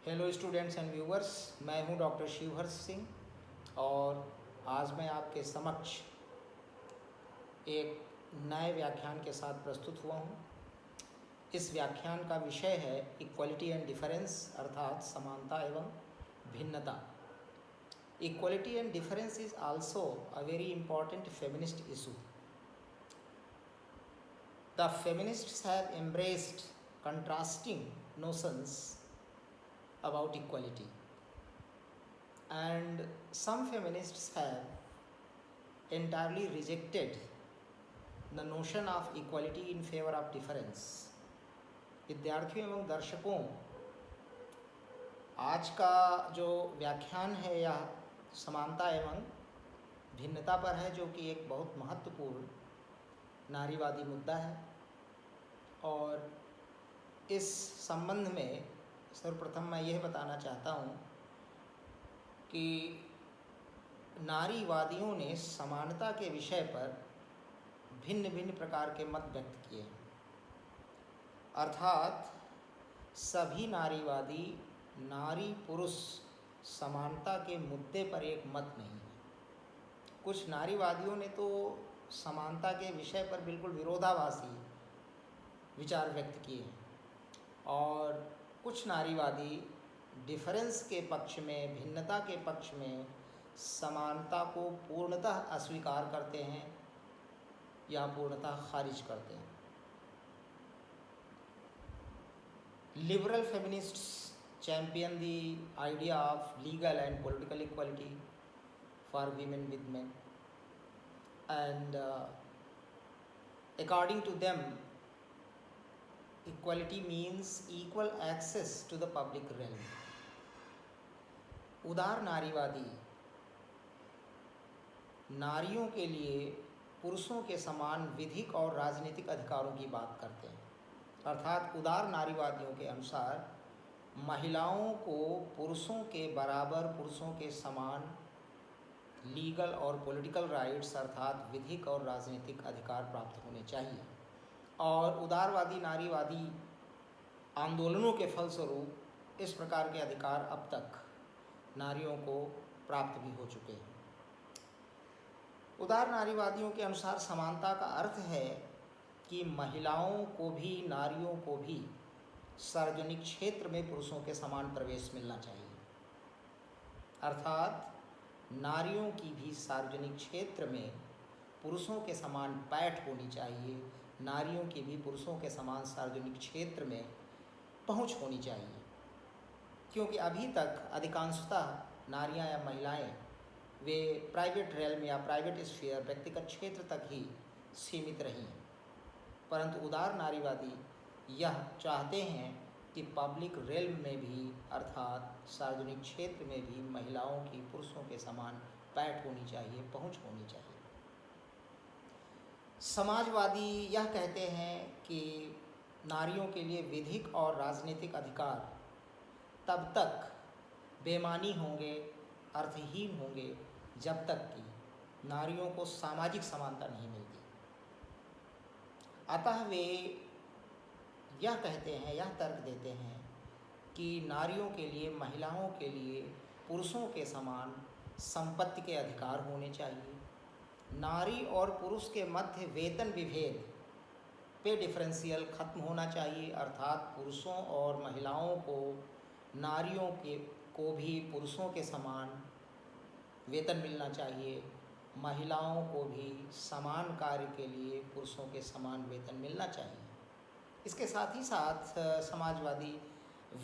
Hello students and viewers, मैं हूं doctor Shivharsh Singh और आज मैं आपके समक्ष एक नए व्याख्यान के साथ प्रस्तुत हुआ हूं। इस व्याख्यान का विषय है इक्वलिटी एंड डिफरेंस, अर्थात समानता एवं भिन्नता। Equality and difference is also a very important feminist issue. The feminists have embraced contrasting notions about equality, and some feminists have entirely rejected the notion of equality in favor of difference. विद्यार्थियों एवं दर्शकों, आज का जो व्याख्यान है यह समानता एवं भिन्नता पर है, जो कि एक बहुत महत्वपूर्ण नारीवादी मुद्दा है। और इस संबंध में सर्वप्रथम मैं यह बताना चाहता हूँ कि नारीवादियों ने समानता के विषय पर भिन्न भिन्न प्रकार के मत व्यक्त किए हैं। अर्थात सभी नारीवादी नारी पुरुष समानता के मुद्दे पर एक मत नहीं है। कुछ नारीवादियों ने तो समानता के विषय पर बिल्कुल विरोधाभासी विचार व्यक्त किए हैं, और कुछ नारीवादी डिफरेंस के पक्ष में, भिन्नता के पक्ष में समानता को पूर्णतः अस्वीकार करते हैं या पूर्णतः खारिज करते हैं। Liberal feminists champion the idea of legal and political equality for women with main, and according to them equality means equal access to the public realm. उदार नारीवादी नारियों के लिए पुरुषों के समान विधिक और राजनीतिक अधिकारों की बात करते हैं। अर्थात उदार नारीवादियों के अनुसार महिलाओं को पुरुषों के बराबर, पुरुषों के समान लीगल और पॉलिटिकल राइट्स अर्थात विधिक और राजनीतिक अधिकार प्राप्त होने चाहिए। और उदारवादी नारीवादी आंदोलनों के फलस्वरूप इस प्रकार के अधिकार अब तक नारियों को प्राप्त भी हो चुके हैं। उदार नारीवादियों के अनुसार समानता का अर्थ है कि महिलाओं को भी, नारियों को भी सार्वजनिक क्षेत्र में पुरुषों के समान प्रवेश मिलना चाहिए। अर्थात नारियों की भी सार्वजनिक क्षेत्र में पुरुषों के समान पैठ होनी चाहिए, नारियों की भी पुरुषों के समान सार्वजनिक क्षेत्र में पहुंच होनी चाहिए। क्योंकि अभी तक अधिकांशतः नारियां या महिलाएं वे प्राइवेट रेल्म या प्राइवेट स्फीयर, व्यक्तिगत क्षेत्र तक ही सीमित रही हैं। परंतु उदार नारीवादी यह चाहते हैं कि पब्लिक रेल्म में भी, अर्थात सार्वजनिक क्षेत्र में भी महिलाओं की पुरुषों के समान पैठ होनी चाहिए, पहुंच होनी चाहिए। समाजवादी यह कहते हैं कि नारियों के लिए विधिक और राजनीतिक अधिकार तब तक बेमानी होंगे, अर्थहीन होंगे, जब तक कि नारियों को सामाजिक समानता नहीं मिलती। अतः वे यह कहते हैं, यह तर्क देते हैं कि नारियों के लिए, महिलाओं के लिए पुरुषों के समान संपत्ति के अधिकार होने चाहिए। नारी और पुरुष के मध्य वेतन विभेद, पे डिफरेंशियल खत्म होना चाहिए। अर्थात पुरुषों और महिलाओं को, नारियों को भी पुरुषों के समान वेतन मिलना चाहिए, महिलाओं को भी समान कार्य के लिए पुरुषों के समान वेतन मिलना चाहिए। इसके साथ ही साथ समाजवादी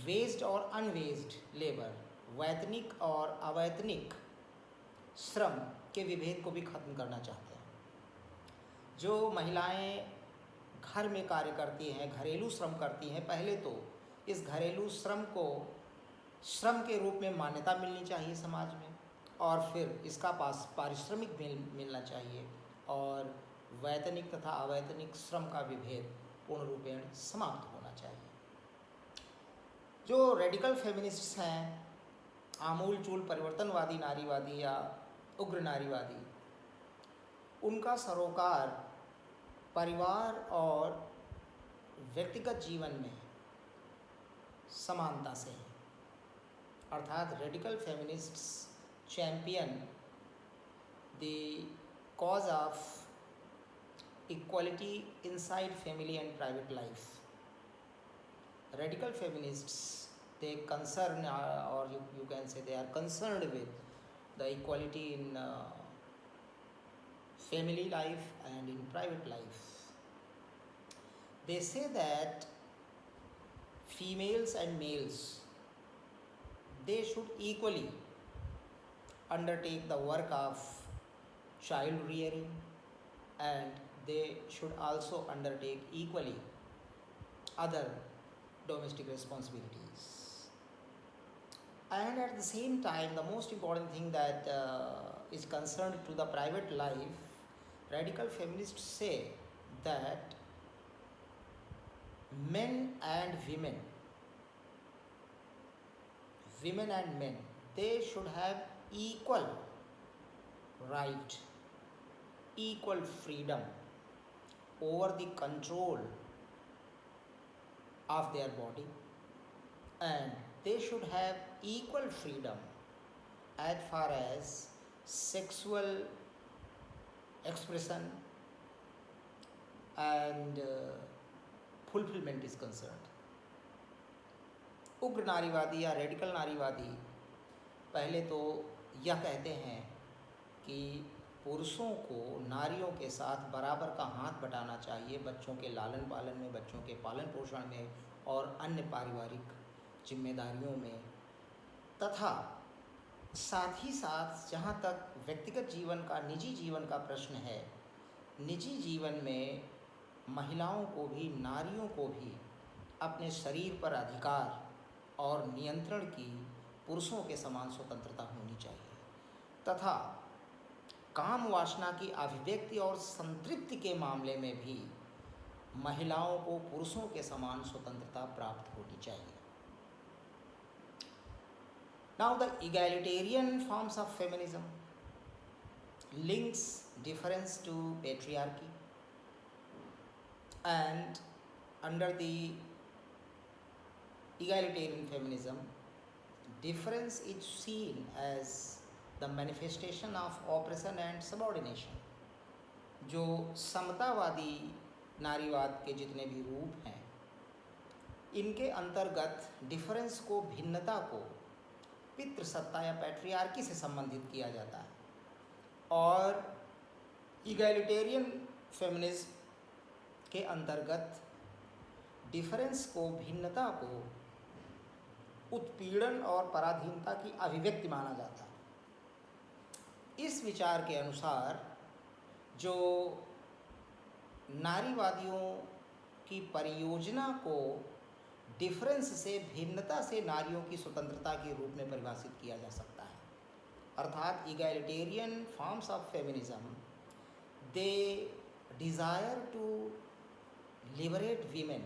वेज्ड और अनवेज्ड लेबर, वैतनिक और अवैतनिक श्रम के विभेद को भी खत्म करना चाहते हैं। जो महिलाएं घर में कार्य करती हैं, घरेलू श्रम करती हैं, पहले तो इस घरेलू श्रम को श्रम के रूप में मान्यता मिलनी चाहिए समाज में, और फिर इसका पारिश्रमिक मिलना चाहिए, और वैतनिक तथा अवैतनिक श्रम का विभेद पूर्ण रूपेण समाप्त होना चाहिए। जो रेडिकल फेमिनिस्ट्स हैं, आमूल-चूल परिवर्तनवादी नारीवादी या उग्र नारीवादी, उनका सरोकार परिवार और व्यक्तिगत जीवन में समानता से है। अर्थात radical feminists champion the cause of equality inside family and private life. Radical feminists, they concern or you can say they are concerned with the equality in family life and in private life. They say that females and males, they should equally undertake the work of child rearing, and they should also undertake equally other domestic responsibilities. And at the same time, the most important thing that is concerned to the private life, radical feminists say that men and women and men, they should have equal right, equal freedom over the control of their body, and they should have equal freedom as far as sexual expression and fulfillment is concerned. उग्र नारीवादी या radical नारीवादी पहले तो यह कहते हैं कि पुरुषों को नारियों के साथ बराबर का हाथ बटाना चाहिए बच्चों के लालन पालन में, बच्चों के पालन पोषण में और अन्य पारिवारिक जिम्मेदारियों में, तथा साथ ही साथ जहाँ तक व्यक्तिगत जीवन का, निजी जीवन का प्रश्न है, निजी जीवन में महिलाओं को भी, नारियों को भी अपने शरीर पर अधिकार और नियंत्रण की पुरुषों के समान स्वतंत्रता होनी चाहिए, तथा काम वासना की अभिव्यक्ति और संतृप्ति के मामले में भी महिलाओं को पुरुषों के समान स्वतंत्रता प्राप्त होनी चाहिए. Now the egalitarian forms of feminism links difference to patriarchy, and under the egalitarian feminism, difference is seen as the manifestation of oppression and subordination. जो समतावादी नारीवाद के जितने भी रूप हैं, इनके अंतर्गत डिफरेंस को, भिन्नता को पितृसत्ता या पैट्रियार्की से संबंधित किया जाता है, और इगैलिटेरियन फेमिनिज्म के अंतर्गत डिफरेंस को, भिन्नता को उत्पीड़न और पराधीनता की अभिव्यक्ति माना जाता है. इस विचार के अनुसार जो नारीवादियों की परियोजना को डिफरेंस से, भिन्नता से नारियों की स्वतंत्रता के रूप में परिभाषित किया जा सकता है. अर्थात egalitarian forms of feminism, they desire to liberate women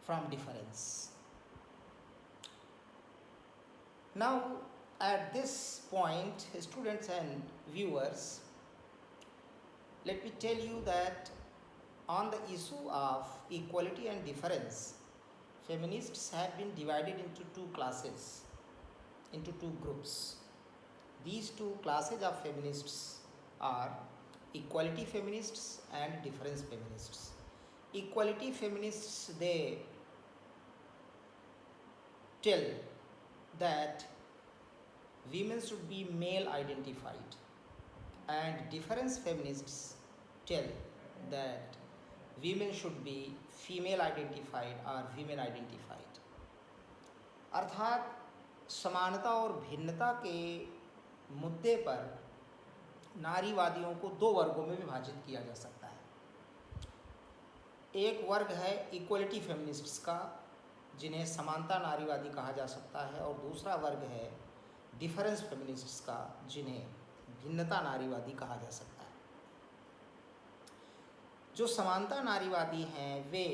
from difference. Now at this point, students and viewers, let me tell you that on the issue of equality and difference, feminists have been divided into two classes, into two groups. These two classes of feminists are equality feminists and difference feminists. Equality feminists, they tell that women should be male identified, and difference feminists tell that women should be female identified or women identified. अर्थात समानता और भिन्नता के मुद्दे पर नारीवादियों को दो वर्गों में विभाजित किया जा सकता है. एक वर्ग है इक्वलिटी फेमिनिस्ट्स का, जिन्हें समानता नारीवादी कहा जा सकता है, और दूसरा वर्ग है डिफरेंस फेमिनिस्ट्स का, जिन्हें भिन्नता नारीवादी कहा जा सकता है. जो समानता नारीवादी हैं वे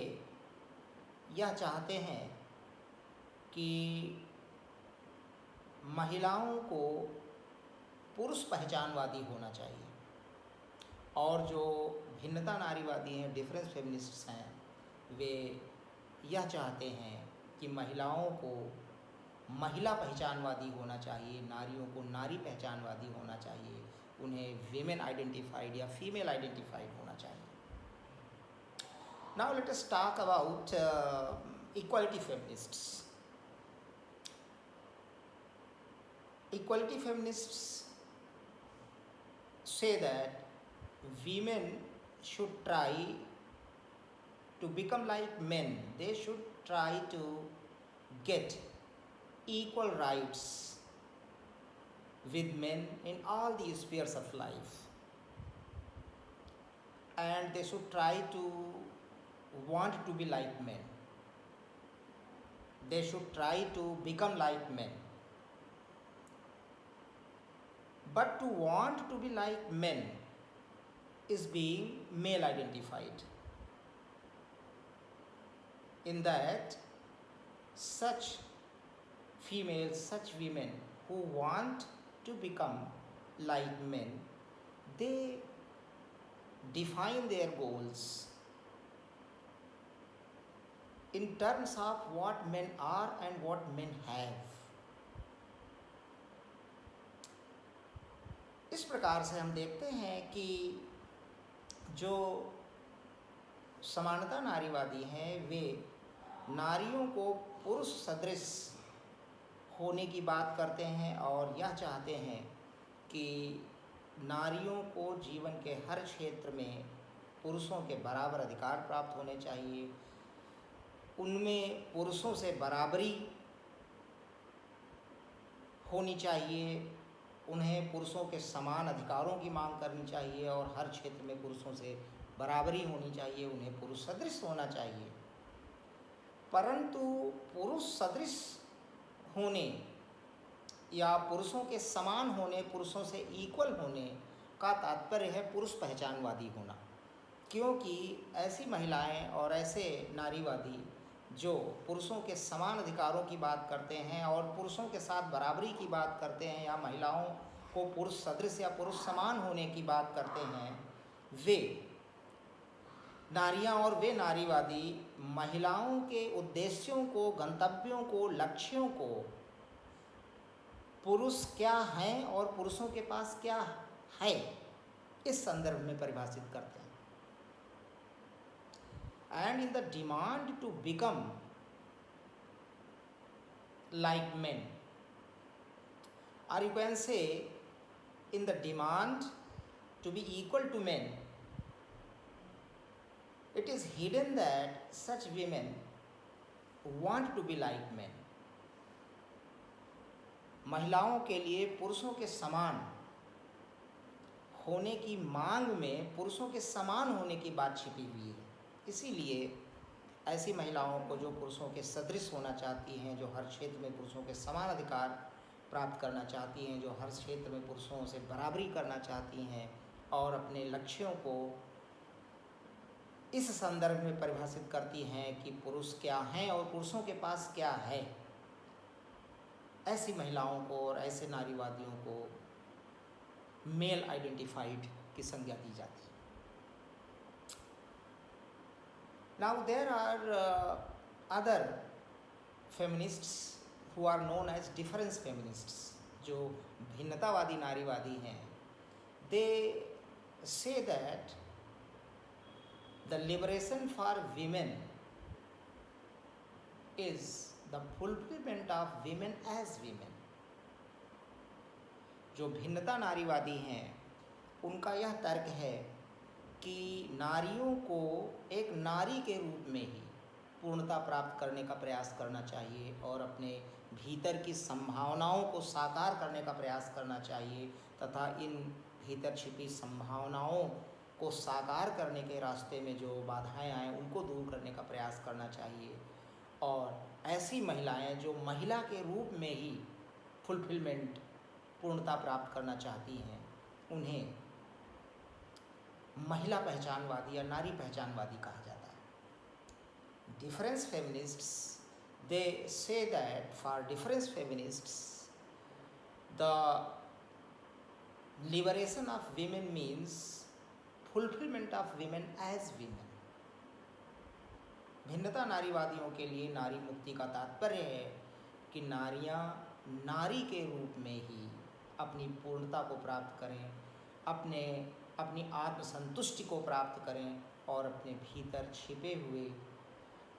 यह चाहते हैं कि महिलाओं को पुरुष पहचानवादी होना चाहिए, और जो भिन्नता नारीवादी हैं, डिफरेंस फेमिनिस्ट्स हैं, वे यह चाहते हैं कि महिलाओं को महिला पहचानवादी होना चाहिए, नारियों को नारी पहचानवादी होना चाहिए, उन्हें विमेन आइडेंटिफाइड या फीमेल आइडेंटिफाइड होना चाहिए। Now let us talk about equality feminists. Equality feminists say that women should try to become like men. They should try to get equal rights with men in all the spheres of life. And they should try to want to be like men. They should try to become like men. But to want to be like men is being male identified. In that, such females, such women who want to become like men, they define their goals in terms of what men are and what men have. इस प्रकार से हम देखते हैं कि जो समानता नारीवादी हैं वे नारियों को पुरुष सदृश होने की बात करते हैं और यह चाहते हैं कि नारियों को जीवन के हर क्षेत्र में पुरुषों के बराबर अधिकार प्राप्त होने चाहिए, उनमें पुरुषों से बराबरी होनी चाहिए, उन्हें पुरुषों के समान अधिकारों की मांग करनी चाहिए और हर क्षेत्र में पुरुषों से बराबरी होनी चाहिए, उन्हें पुरुष सदृश होना चाहिए। परंतु पुरुष सदृश होने या पुरुषों के समान होने, पुरुषों से इक्वल होने का तात्पर्य है पुरुष पहचानवादी होना, क्योंकि ऐसी महिलाएं और ऐसे नारीवादी जो पुरुषों के समान अधिकारों की बात करते हैं और पुरुषों के साथ बराबरी की बात करते हैं या महिलाओं को पुरुष सदृश या पुरुष समान होने की बात करते हैं, वे नारियां और वे नारीवादी महिलाओं के उद्देश्यों को, गंतव्यों को, लक्ष्यों को पुरुष क्या हैं और पुरुषों के पास क्या है इस संदर्भ में परिभाषित करते हैं। And in the demand to become like men, or you can say in the demand to be equal to men, it is hidden that such women want to be like men. महिलाओं के लिए पुरुषों के समान होने की मांग में पुरुषों के समान होने की बात छिपी हुई है। इसीलिए ऐसी महिलाओं को जो पुरुषों के सदृश होना चाहती हैं, जो हर क्षेत्र में पुरुषों के समान अधिकार प्राप्त करना चाहती हैं, जो हर क्षेत्र में पुरुषों से बराबरी करना चाहती हैं और अपने लक्ष्यों को इस संदर्भ में परिभाषित करती हैं कि पुरुष क्या हैं और पुरुषों के पास क्या है, ऐसी महिलाओं को और ऐसे नारीवादियों को मेल आइडेंटिफाइड की संज्ञा दी जाती है। Now there are other feminists who are known as difference feminists, जो भिन्नतावादी नारीवादी हैं। They say that the liberation for women is the fulfillment of women as women. जो भिन्नता नारीवादी हैं उनका यह तर्क है कि नारियों को एक नारी के रूप में ही पूर्णता प्राप्त करने का प्रयास करना चाहिए और अपने भीतर की संभावनाओं को साकार करने का प्रयास करना चाहिए तथा इन भीतर छिपी संभावनाओं को साकार करने के रास्ते में जो बाधाएं आएँ उनको दूर करने का प्रयास करना चाहिए। और ऐसी महिलाएं जो महिला के रूप में ही फुलफिलमेंट, पूर्णता प्राप्त करना चाहती हैं, उन्हें महिला पहचानवादी या नारी पहचानवादी कहा जाता है। Difference feminists, they say that for difference feminists the liberation of women means fulfilment of women as women. भिन्नता नारीवादियों के लिए नारी मुक्ति का तात्पर्य है कि नारियां नारी के रूप में ही अपनी पूर्णता को प्राप्त करें, अपनी आत्मसंतुष्टि को प्राप्त करें और अपने भीतर छिपे हुए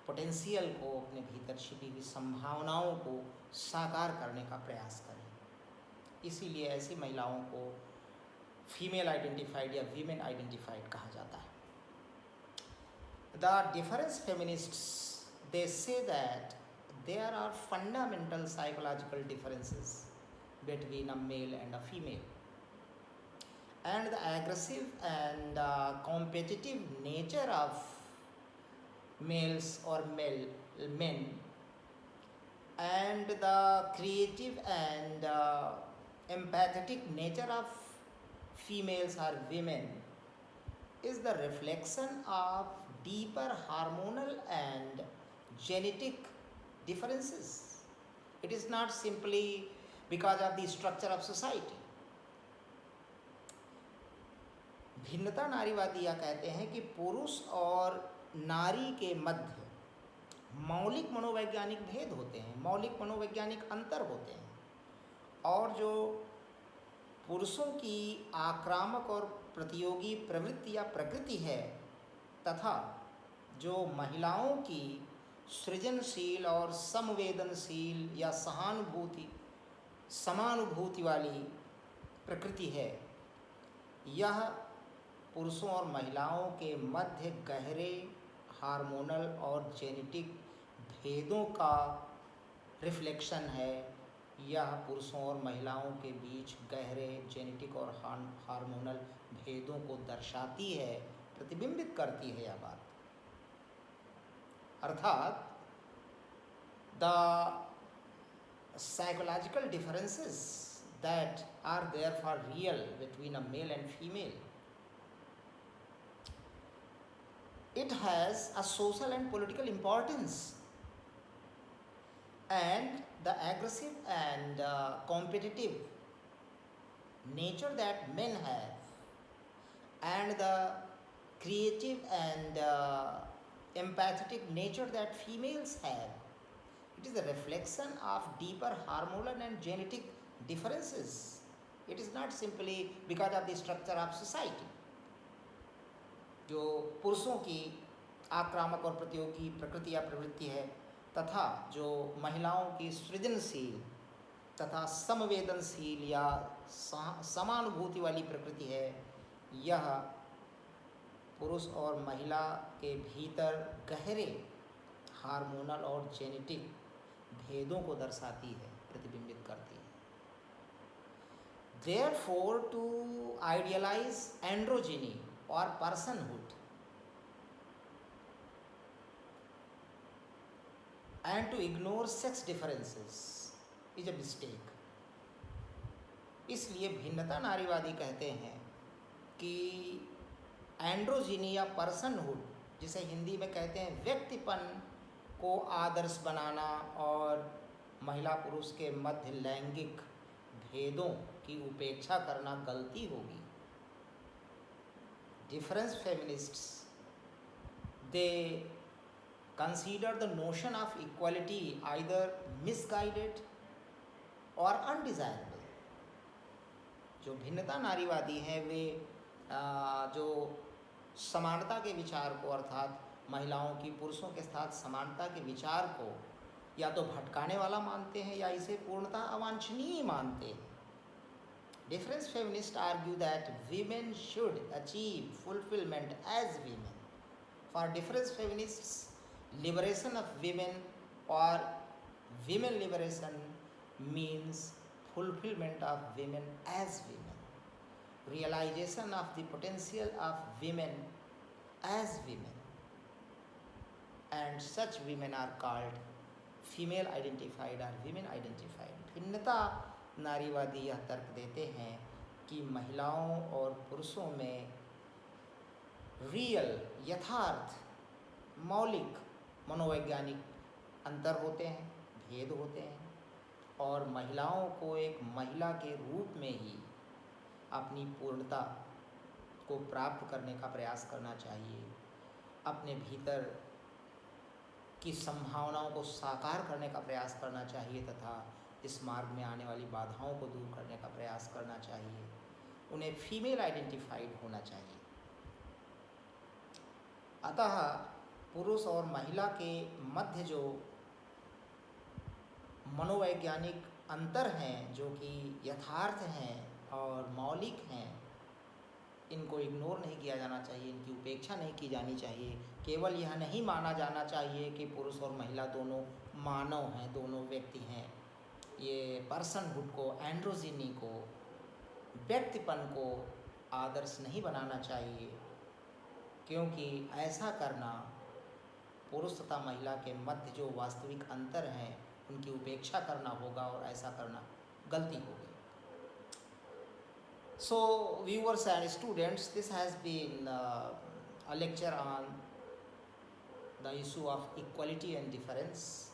पोटेंशियल को, अपने भीतर छिपी हुई संभावनाओं को साकार करने का प्रयास करें। इसीलिए ऐसी महिलाओं को फीमेल आइडेंटिफाइड या वीमेन आइडेंटिफाइड कहा जाता है। The difference feminists they say that there are fundamental psychological differences between a male and a female, and the aggressive and competitive nature of males or men and the creative and empathetic nature of females or women is the reflection of deeper hormonal and genetic differences. It is not simply because of the structure of society. भिन्नता नारीवादी यह कहते हैं कि पुरुष और नारी के मध्य मौलिक मनोवैज्ञानिक भेद होते हैं, मौलिक मनोवैज्ञानिक अंतर होते हैं, और जो पुरुषों की आक्रामक और प्रतियोगी प्रवृत्ति या प्रकृति है तथा जो महिलाओं की सृजनशील और संवेदनशील या समानुभूति वाली प्रकृति है, यह पुरुषों और महिलाओं के मध्य गहरे हार्मोनल और जेनेटिक भेदों का रिफ्लेक्शन है। यह पुरुषों और महिलाओं के बीच गहरे जेनेटिक और हार्मोनल भेदों को दर्शाती है, प्रतिबिंबित करती है यह बात। अर्थात the psychological differences that are there for real between a male and female, it has a social and political importance, and the aggressive and competitive nature that men have and the creative and empathetic nature that females have, it is a reflection of deeper hormonal and genetic differences. It is not simply because of the structure of society. जो पुरुषों की आक्रामक और प्रतियोगी प्रकृति या प्रवृत्ति है तथा जो महिलाओं की सृजनशील तथा संवेदनशील या समानुभूति वाली प्रकृति है, यह पुरुष और महिला के भीतर गहरे हार्मोनल और जेनेटिक भेदों को दर्शाती है, प्रतिबिंबित करती है। Therefore, to idealize androgyny or personhood and to ignore sex differences is a mistake. इसलिए भिन्नता नारीवादी कहते हैं कि एंड्रोजिनी या पर्सनहुड, जिसे हिंदी में कहते हैं व्यक्तिपन, को आदर्श बनाना और महिला पुरुष के मध्य लैंगिक भेदों की उपेक्षा करना गलती होगी। Difference feminists they consider the notion of equality either misguided or undesirable. जो भिन्नता नारीवादी हैं वे जो समानता के विचार को, अर्थात महिलाओं की पुरुषों के साथ समानता के विचार को या तो भटकाने वाला मानते हैं या इसे पूर्णतः अवांछनीय मानते हैं। Difference feminist argue that women should achieve fulfilment as women. For difference feminists, liberation of women or women liberation means fulfillment of women as women, realization of the potential of women as women, and such women are called female identified or women identified. भिन्नता नारीवादी यह तर्क देते हैं कि महिलाओं और पुरुषों में रियल, यथार्थ, मौलिक मनोवैज्ञानिक अंतर होते हैं, भेद होते हैं, और महिलाओं को एक महिला के रूप में ही अपनी पूर्णता को प्राप्त करने का प्रयास करना चाहिए। अपने भीतर की संभावनाओं को साकार करने का प्रयास करना चाहिए तथा इस मार्ग में आने वाली बाधाओं को दूर करने का प्रयास करना चाहिए। उन्हें फीमेल आइडेंटिफाइड होना चाहिए। अतः पुरुष और महिला के मध्य जो मनोवैज्ञानिक अंतर हैं, जो कि यथार्थ हैं और मौलिक हैं, इनको इग्नोर नहीं किया जाना चाहिए, इनकी उपेक्षा नहीं की जानी चाहिए। केवल यह नहीं माना जाना चाहिए कि पुरुष और महिला दोनों मानव हैं, दोनों व्यक्ति हैं। ये पर्सनहुड को, एंड्रोजिनी को, व्यक्तिपन को आदर्श नहीं बनाना चाहिए, क्योंकि ऐसा करना पुरुष तथा महिला के मध्य जो वास्तविक अंतर हैं उनकी उपेक्षा करना होगा और ऐसा करना गलती होगी। So viewers and students, this has been a lecture on the issue of equality and difference,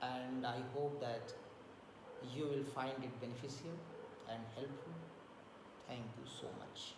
and I hope that you will find it beneficial and helpful. Thank you so much.